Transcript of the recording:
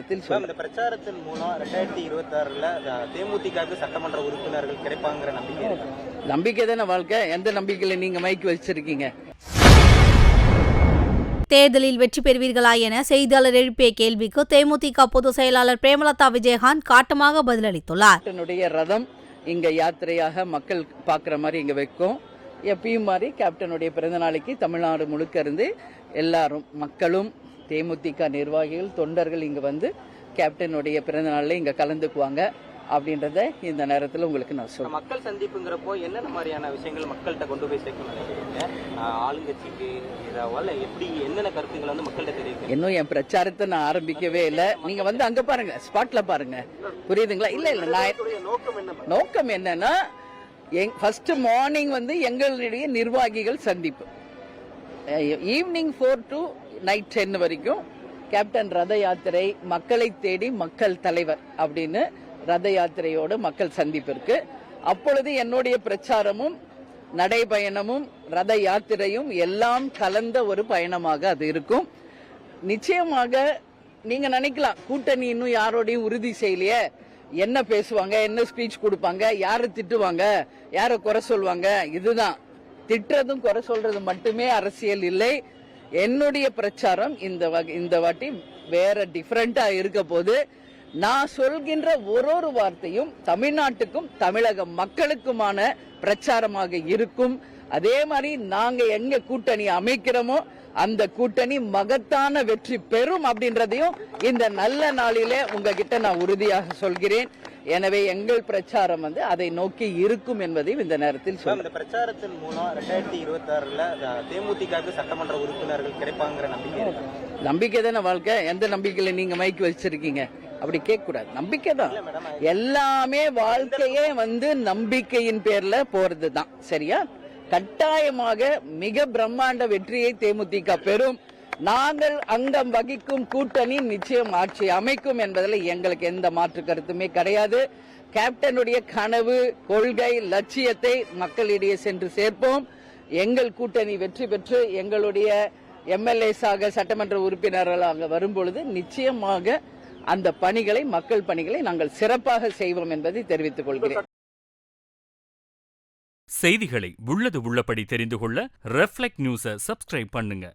நேரத்தில் இந்த பிரச்சாரத்தின் மூலம் 2026 தேமுதிகவுக்கு சட்டமன்ற உறுப்பினர்கள் கிடைப்பாங்கிற நம்பிக்கை தானே வாழ்க்கை. எந்த நம்பிக்கையில நீங்க மைக்கு வச்சிருக்கீங்க? தேர்தலில் வெற்றி பெறுவீர்களா என செய்தியாளர் எழுப்பிய கேள்விக்கு தேமுதிக பொதுச் செயலாளர் பிரேமலதா விஜயகாந்த் காட்டமாக பதிலளித்துள்ளார். கேப்டனுடைய ரதம் இங்க யாத்திரையாக மக்கள் பாக்குற மாதிரி இங்க வைக்கும். எப்பயும் மாதிரி கேப்டனுடைய பிறந்த நாளைக்கு தமிழ்நாடு முழுக்க இருந்து எல்லாரும் மக்களும் தேமுதிக நிர்வாகிகள் தொண்டர்கள் இங்க வந்து கேப்டனுடைய பிறந்த நாள்ல இங்க கலந்துக்குவாங்க அப்படின்றத இந்த நேரத்தில் உங்களுக்கு நான் சொல்றேன். மக்கள் சந்திப்புங்கிறப்போ என்னென்ன மாதிரியான விஷயங்கள் மக்கள்கிட்ட கொண்டு போய் சேர்க்க நினைக்கிறீங்க? ஆளுங்கட்சிக்கு எப்படி என்னென்ன கருத்துக்கள் வந்து மக்கள்கிட்ட தெரியும்? இன்னும் என் பிரச்சாரத்தை நான் ஆரம்பிக்கவே இல்லை. நீங்க வந்து அங்க பாருங்க, ஸ்பாட்ல பாருங்க, புரியுதுங்களா? இல்ல நோக்கம் என்னன்னா ஃபர்ஸ்ட் மார்னிங் வந்து எங்களுடைய நிர்வாகிகள் சந்திப்பு, ஈவினிங் 4 to night 10 வரைக்கும் கேப்டன் ரத யாத்திரை மக்களை தேடி மக்கள் தலைவர் அப்படின்னு ரத யாத்திரையோடு மக்கள் சந்திப்பு இருக்கு. அப்பொழுது என்னுடைய பிரச்சாரமும் நடைபயணமும் ரத யாத்திரையும் எல்லாம் கலந்த ஒரு பயணமாக அது இருக்கும். நிச்சயமாக நீங்க நினைக்கலாம் கூட்டணி இன்னும் யாரோடையும் உறுதி செய்யலையே, என்ன பேசுவாங்க, என்ன ஸ்பீச் கொடுப்பாங்க, யாரை திட்டுவாங்க, யாரை குறை சொல்வாங்க. இதுதான், திட்டுறதும் குறை சொல்றது மட்டுமே அரசியல் இல்லை. என்னுடைய பிரச்சாரம் இந்த வாட்டி வேற டிஃபரெண்டா இருக்க போது. நான் சொல்கின்ற ஒரு வார்த்தையும் தமிழ்நாட்டுக்கும் தமிழக மக்களுக்குமான பிரச்சாரமாக இருக்கும். அதே மாதிரி நாங்க எங்க கூட்டணி அமைக்கிறோமோ அந்த கூட்டணி மகத்தான வெற்றி பெறும் அப்படின்றதையும் இந்த நல்ல நாளிலே உங்ககிட்ட நான் உறுதியாக சொல்கிறேன். எனவே எங்கள் பிரச்சாரம் வந்து அதை நோக்கி இருக்கும் என்பதையும் இந்த நேரத்தில் சொல்றேன். இந்த பிரச்சாரத்தின் மூலம் 2026 தேமுதிகவுக்கு சட்டமன்ற உறுப்பினர்கள் கிடைப்பாங்கிற நம்பிக்கை தானே வாழ்க்கை. எந்த நம்பிக்கையில நீங்க மைக்கு வச்சிருக்கீங்க? அப்படி கேட்க கூடாது. நம்பிக்கை தான் எல்லாமே. வாழ்க்கையே வந்து நம்பிக்கையின் பேர்ல போறது தான். சரியா? கட்டாயமாக மிக பிரம்மாண்ட வெற்றியை தேமுதிக பெறும். நாங்கள் அங்கம் வகிக்கும் கூட்டணி நிச்சயம் ஆட்சி அமைக்கும் என்பதில் எங்களுக்கு எந்த மாற்று கருத்துமே கிடையாது. கேப்டனுடைய கனவு, கொள்கை, லட்சியத்தை மக்களிடையே சென்று சேர்ப்போம். எங்கள் கூட்டணி வெற்றி பெற்று எங்களுடைய எம்எல்ஏஸாக சட்டமன்ற உறுப்பினர்களாக வரும்பொழுது நிச்சயமாக அந்த பணிகளை, மக்கள் பணிகளை நாங்கள் சிறப்பாக செய்வோம் என்பதை தெரிவித்துக் கொள்கிறேன். செய்திகளை உள்ளது உள்ளபடி தெரிந்து கொள்ள ரெஃப்ளெக்ட் நியூஸை சப்ஸ்கிரைப் பண்ணுங்க.